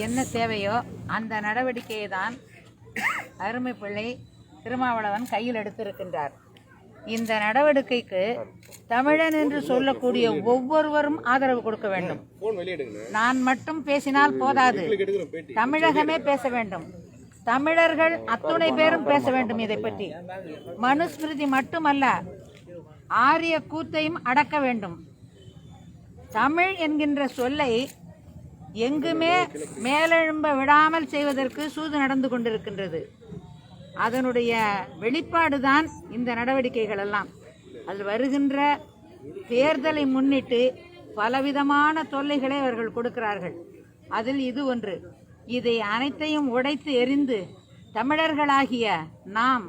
என்ன தேவையோ அந்த நடவடிக்கையை தான் அருமை பிள்ளை திருமாவளவன் கையில் எடுத்திருக்கின்றார். இந்த நடவடிக்கைக்கு தமிழன் என்று சொல்லக்கூடிய ஒவ்வொருவரும் ஆதரவு கொடுக்க வேண்டும். நான் மட்டும் பேசினால் போதாது, தமிழகமே பேச வேண்டும். தமிழர்கள் அத்துணை பேரும் பேச வேண்டும். இதை பற்றி மனுஸ்மிருதி மட்டுமல்ல, ஆரிய கூத்தையும் அடக்க வேண்டும். தமிழ் என்கின்ற சொல்லை எங்குமே மேலெழும்ப விடாமல் செய்வதற்கு சூது நடந்து கொண்டிருக்கின்றது. அதனுடைய வெளிப்பாடுதான் இந்த நடவடிக்கைகள் எல்லாம். அதில் வருகின்ற தேர்தலை முன்னிட்டு பலவிதமான தொல்லைகளை அவர்கள் கொடுக்கிறார்கள். அதில் இது ஒன்று. இதை அனைத்தையும் உடைத்து எறிந்து தமிழர்களாகிய நாம்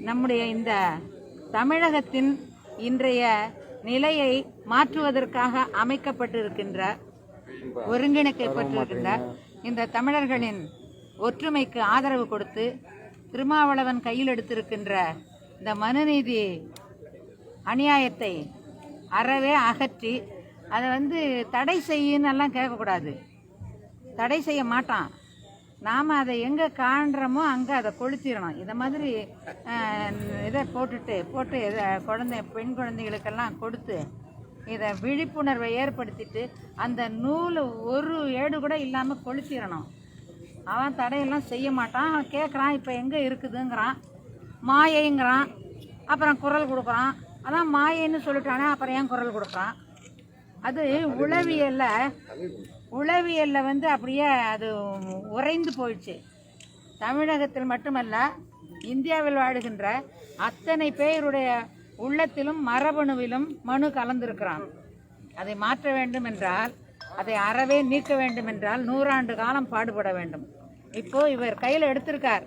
நம்முடைய இந்த தமிழகத்தின் இன்றைய நிலையை மாற்றுவதற்காக அமைக்கப்பட்டிருக்கின்ற ஒருங்கிணைக்கப்பட்டிருக்கின்ற இந்த தமிழர்களின் ஒற்றுமைக்கு ஆதரவு கொடுத்து திருமாவளவன் கையில் எடுத்திருக்கின்ற இந்த மனுநீதி அநியாயத்தை அறவே அகற்றி அதை தடை செய்யன்னெல்லாம் கேட்கக்கூடாது. தடை செய்ய மாட்டான். நாம் அதை எங்கே காண்றோமோ அங்கே அதை கொளுத்திடணும். இதை மாதிரி இதை போட்டு பெண் குழந்தைகளுக்கெல்லாம் கொடுத்து இதை விழிப்புணர்வை ஏற்படுத்திட்டு அந்த நூல் ஒரு ஏடு கூட இல்லாமல் கொளுத்திடணும். அவன் தடையெல்லாம் செய்ய மாட்டான். அவன் கேட்குறான், இப்போ எங்கே இருக்குதுங்கிறான், மாயைங்கிறான், அப்புறம் குரல் கொடுக்குறான். அதான் மாயைன்னு சொல்லிட்டானே, அப்புறம் ஏன் குரல் கொடுக்குறான்? அது உளவியலில் அப்படியே அது உறைந்து போயிடுச்சு. தமிழகத்தில் மட்டுமல்ல, இந்தியாவில் வாழுகின்ற அத்தனை பேருடைய உள்ளத்திலும் மரபணுவிலும் மனு கலந்திருக்கிறான். அதை மாற்ற வேண்டும் என்றால், அதை அறவே நீக்க வேண்டும் என்றால் 100 ஆண்டு காலம் பாடுபட வேண்டும். இப்போ இவர் கையில் எடுத்திருக்கார்.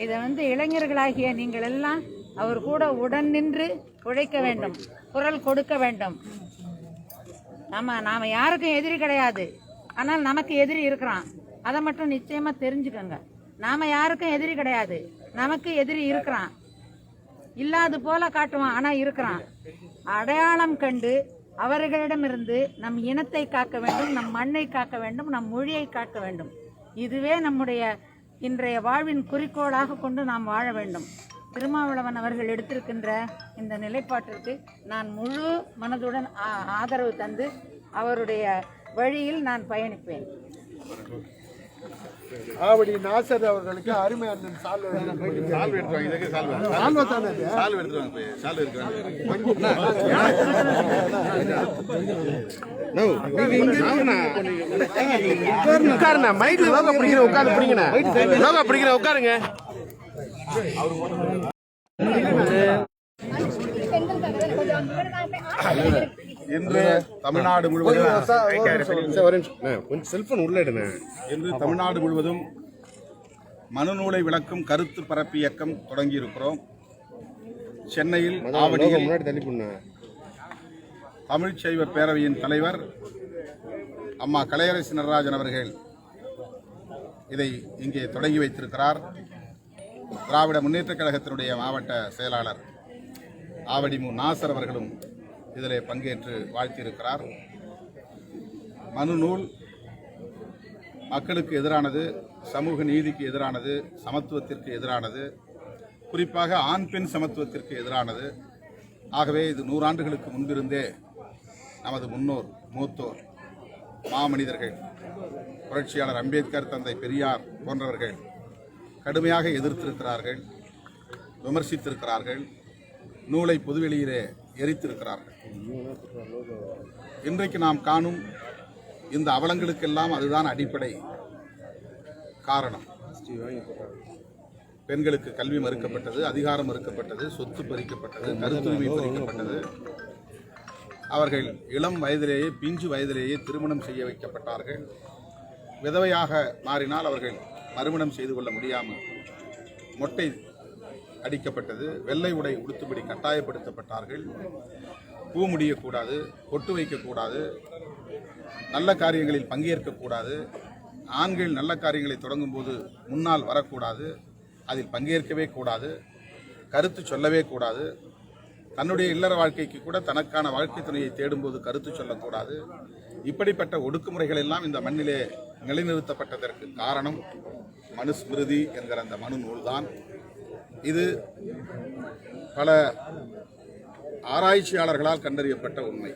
இதை இளைஞர்களாகிய நீங்கள் எல்லாம் அவர் கூட உடன் நின்று உழைக்க வேண்டும், குரல் கொடுக்க வேண்டும். நாம் யாருக்கும் எதிரி கிடையாது, ஆனால் நமக்கு எதிரி இருக்கிறான். அதை மட்டும் நிச்சயமாக தெரிஞ்சுக்கோங்க. நாம் யாருக்கும் எதிரி கிடையாது, நமக்கு எதிரி இருக்கிறான். இல்லாது போல காட்டுவான், ஆனால் இருக்கிறான். அடையாளம் கண்டு அவர்களிடமிருந்து நம் இனத்தை காக்க வேண்டும், நம் மண்ணை காக்க வேண்டும், நம் மொழியை காக்க வேண்டும். இதுவே நம்முடைய இன்றைய வாழ்வின் குறிக்கோளாக கொண்டு நாம் வாழ வேண்டும். திருமாவளவன் அவர்கள் எடுத்திருக்கின்ற இந்த நிலைப்பாட்டிற்கு நான் முழு மனதுடன் ஆதரவு தந்து அவருடைய வழியில் நான் பயணிப்பேன். ஆவடி நாசர் அவர்களுக்கு அருமை அண்ணன் உட்காருங்க. இன்று தமிழ்நாடு முழுவதும் இன்று தமிழ்நாடு முழுவதும் மனுநூலை விளக்கும் கருத்து பரப்பு இயக்கம் தொடங்கியிருக்கிறோம். சென்னையில் ஆவடியில் தமிழ் சைவ பேரவையின் தலைவர் அம்மா கலையரசி நடராஜன் அவர்கள் இதை இங்கே தொடங்கி வைத்திருக்கிறார். திராவிட முன்னேற்றக் கழகத்தினுடைய மாவட்ட செயலாளர் ஆவடி மு. நாசர் அவர்களும் இதிலே பங்கேற்று வாழ்த்தியிருக்கிறார். மனுநூல் மக்களுக்கு எதிரானது, சமூக நீதிக்கு எதிரானது, சமத்துவத்திற்கு எதிரானது, குறிப்பாக ஆண் பெண் சமத்துவத்திற்கு எதிரானது. ஆகவே இது 100 ஆண்டுகளுக்கு முன்பிருந்தே நமது முன்னோர், மூத்தோர், மாமனிதர்கள், புரட்சியாளர் அம்பேத்கர், தந்தை பெரியார் போன்றவர்கள் கடுமையாக எதிர்த்திருக்கிறார்கள், விமர்சித்திருக்கிறார்கள், நூலை பொதுவெளியிலே எரித்திருக்கிறார்கள். இன்றைக்கு நாம் காணும் இந்த அவலங்களுக்கெல்லாம் அதுதான் அடிப்படை காரணம். பெண்களுக்கு கல்வி மறுக்கப்பட்டது, அதிகாரம் மறுக்கப்பட்டது, சொத்து பறிக்கப்பட்டது, கருத்துரிமை பறிக்கப்பட்டது. அவர்கள் இளம் வயதிலேயே, பிஞ்சு வயதிலேயே திருமணம் செய்ய வைக்கப்பட்டார்கள். விதவையாக மாறினால் அவர்கள் மறுமணம் செய்து கொள்ள முடியாமல் மொட்டை அடிக்கப்பட்டது. வெள்ளை உடை உடுத்தும்படி கட்டாயப்படுத்தப்பட்டார்கள். பூ முடியக்கூடாது, பொட்டு வைக்கக்கூடாது, நல்ல காரியங்களில் பங்கேற்கக்கூடாது, ஆண்கள் நல்ல காரியங்களை தொடங்கும் போது முன்னால் வரக்கூடாது, அதில் பங்கேற்கவே கூடாது, கருத்து சொல்லவே கூடாது, தன்னுடைய இல்லற வாழ்க்கைக்கு கூட தனக்கான வாழ்க்கை துணையை தேடும்போது கருத்து சொல்லக்கூடாது. இப்படிப்பட்ட ஒடுக்குமுறைகள் எல்லாம் இந்த மண்ணிலே நிலைநிறுத்தப்பட்டதற்கு காரணம் மனுஸ்மிருதி என்கிற அந்த மனு நூல்தான். இது பல ஆராய்ச்சியாளர்களால் கண்டறியப்பட்ட உண்மை.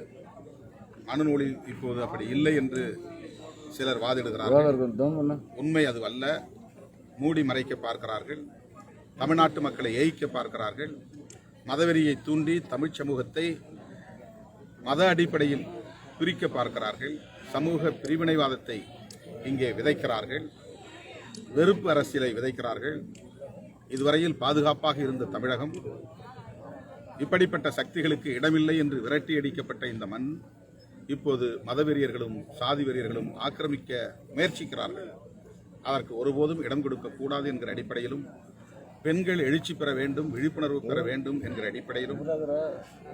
மனு நூலில் இப்போது அப்படி இல்லை என்று சிலர் வாதிடுகிறார்கள். உண்மை அது அல்ல. மூடி மறைக்க பார்க்கிறார்கள். தமிழ்நாட்டு மக்களை ஏய்க்க பார்க்கிறார்கள். மதவெறியை தூண்டி தமிழ் சமூகத்தை மத அடிப்படையில் பிரிக்க பார்க்கிறார்கள். சமூக பிரிவினைவாதத்தை இங்கே விதைக்கிறார்கள். வெறுப்பு அரசியலை விதைக்கிறார்கள். இதுவரையில் பாதுகாப்பாக இருந்த தமிழகம் இப்படிப்பட்ட சக்திகளுக்கு இடமில்லை என்று விரட்டி அடிக்கப்பட்ட இந்த மண் இப்போது மதவெறியர்களும் சாதி வெறியர்களும் ஆக்கிரமிக்க முயற்சிக்கிறார்கள். அதற்கு ஒருபோதும் இடம் கொடுக்கக்கூடாது என்கிற அடிப்படையிலும், பெண்கள் எழுச்சி பெற வேண்டும், விழிப்புணர்வு பெற வேண்டும் என்கிற அடிப்படையிலும்,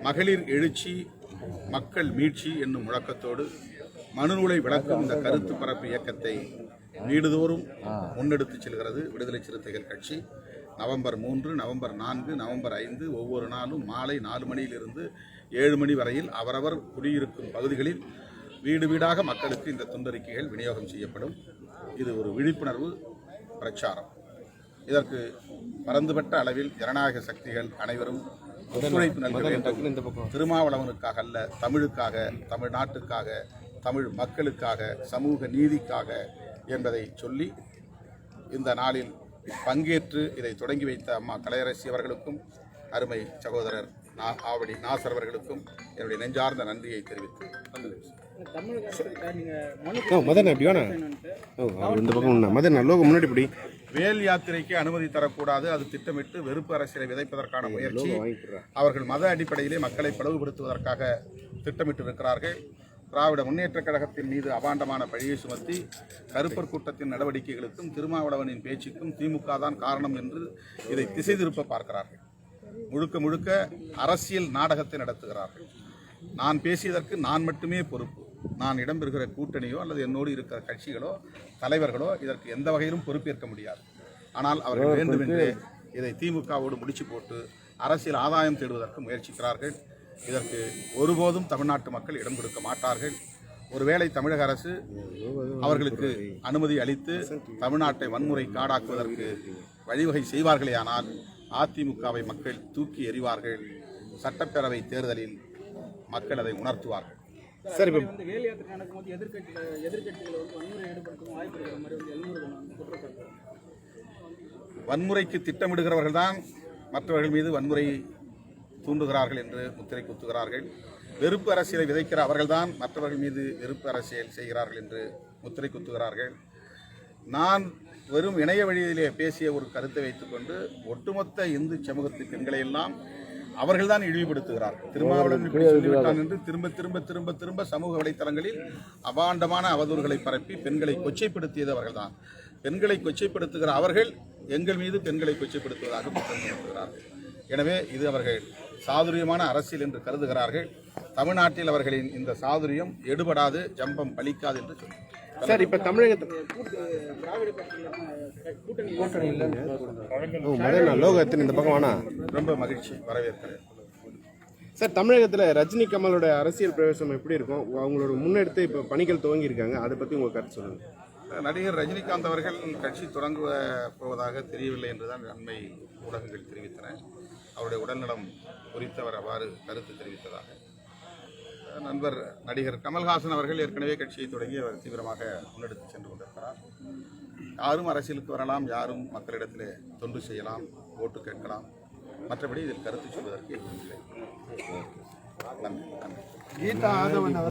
மகளிர் எழுச்சி மக்கள் மீட்சி என்னும் முழக்கத்தோடு மனுநூலை விளக்கும் இந்த கருத்து பரப்பு இயக்கத்தை வீடுதோறும் முன்னெடுத்துச் செல்கிறது விடுதலை சிறுத்தைகள் கட்சி. நவம்பர் 3, நவம்பர் 4, நவம்பர் 5 ஒவ்வொரு நாளும் மாலை 4 மணியிலிருந்து 7 மணி வரையில் அவரவர் குடியிருக்கும் பகுதிகளில் வீடு வீடாக மக்களுக்கு இந்த துண்டறிக்கைகள் விநியோகம் செய்யப்படும். இது ஒரு விழிப்புணர்வு பிரச்சாரம். இதற்கு பரந்துபட்ட அளவில் ஜனநாயக சக்திகள் அனைவரும் ஒத்துழைப்பு நல்க வேண்டும். திருமாவளவனுக்காக அல்ல, தமிழுக்காக, தமிழ்நாட்டுக்காக, தமிழ் மக்களுக்காக, சமூக நீதிக்காக என்பதை சொல்லி இந்த நாளில் பங்கேற்று இதை தொடங்கி வைத்த அம்மா கலையரசி அவர்களுக்கும் அருமை சகோதரர் ஆவடி நாசர் அவர்களுக்கும் என்னுடைய நெஞ்சார்ந்த நன்றியை தெரிவித்து வேல் யாத்திரைக்கு அனுமதி தரக்கூடாது, அது திட்டமிட்டு வெறுப்பு அரசியலை விதைப்பதற்கான முயற்சி. அவர்கள் மத அடிப்படையிலே மக்களை பிளவுபடுத்துவதற்காக திட்டமிட்டு இருக்கிறார்கள். திராவிட முன்னேற்றக் கழகத்தின் மீது அபாண்டமான பழியை சுமத்தி கருப்பர் கூட்டத்தின் நடவடிக்கைகளுக்கும் திருமாவளவனின் பேச்சுக்கும் திமுக தான் காரணம் என்று இதை திசை திருப்ப பார்க்கிறார்கள். முழுக்க முழுக்க அரசியல் நாடகத்தை நடத்துகிறார்கள். நான் பேசியதற்கு நான் மட்டுமே பொறுப்பு. நான் இடம்பெறுகிற கூட்டணியோ அல்லது என்னோடு இருக்கிற கட்சிகளோ தலைவர்களோ இதற்கு எந்த வகையிலும் பொறுப்பேற்க முடியாது. ஆனால் அவர்கள் வேண்டுமென்றே இதை திமுகவோடு முடிச்சு போட்டு அரசியல் ஆதாயம் தேடுவதற்கு முயற்சிக்கிறார்கள். இதற்கு ஒருபோதும் தமிழ்நாட்டு மக்கள் இடம் கொடுக்க மாட்டார்கள். ஒருவேளை தமிழக அரசு அவர்களுக்கு அனுமதி அளித்து தமிழ்நாட்டை வன்முறை காடாக்குவதற்கு வழிவகை செய்வார்களேயானால் அதிமுகவை மக்கள் தூக்கி எறிவார்கள். சட்டப்பேரவை தேர்தலில் மக்கள் அதை உணர்த்துவார்கள். சரி, வன்முறைக்கு திட்டமிடுகிறவர்கள் தான் மற்றவர்கள் மீது வன்முறை தூண்டுகிறார்கள் என்று முத்திரை குத்துகிறார்கள். வெறுப்பு அரசியலை விதைக்கிற அவர்கள்தான் மற்றவர்கள் மீது வெறுப்பு அரசியல் செய்கிறார்கள் என்று முத்திரை குத்துகிறார்கள். நான் வெறும் இணைய வழியிலே பேசிய ஒரு கருத்தை வைத்துக்கொண்டு ஒட்டுமொத்த இந்து சமூகத்து பெண்களை எல்லாம் அவர்கள்தான் இழிவுபடுத்துகிறார்கள். திருமாவளவன் இப்படி சொல்லிவிட்டான் என்று திரும்ப திரும்ப திரும்ப திரும்ப சமூக வலைத்தளங்களில் அபாண்டமான அவதூறுகளை பரப்பி பெண்களை கொச்சைப்படுத்தியது அவர்கள்தான். பெண்களை கொச்சைப்படுத்துகிற அவர்கள் எங்கள் மீது பெண்களை கொச்சைப்படுத்துவதாக குற்றம் சுமத்துகிறார்கள். எனவே இது அவர்கள் சாதுரியமான அரசியல் என்று கருதுகிறார்கள். தமிழ்நாட்டில் அவர்களின் இந்த சாதுரியம் எடுபடாது, ஜம்பம் பலிக்காது என்று சொல்லுங்கள். சார், இப்ப தமிழகத்தில் லோகத்தின் இந்த பக்கம் ரொம்ப மகிழ்ச்சி, வரவேற்கிறேன். சார், தமிழகத்தில் ரஜினி கமலோட அரசியல் பிரவேசம் எப்படி இருக்கும்? அவங்களோட முன்னெடுத்து இப்போ பணிகள் துவங்கி இருக்காங்க, அதை பற்றி உங்கள் கருத்து சொல்லுங்கள். நடிகர் ரஜினிகாந்த் அவர்கள் கட்சி தொடங்க போவதாக தெரியவில்லை என்றுதான் அண்மை ஊடகங்கள் தெரிவித்தன. அவருடைய உடல்நலம் குறித்து அவர் அவ்வாறு கருத்து தெரிவித்ததாக. நண்பர் நடிகர் கமல்ஹாசன் அவர்கள் ஏற்கனவே கட்சியை தொடங்கி அவர் தீவிரமாக முன்னெடுத்து சென்று கொண்டிருக்கிறார். யாரும் அரசியலுக்கு வரலாம், யாரும் மக்களிடத்திலே தொண்டு செய்யலாம், ஓட்டு கேட்கலாம். மற்றபடி இதில் கருத்து சொல்வதற்கு இல்லை. நன்றி.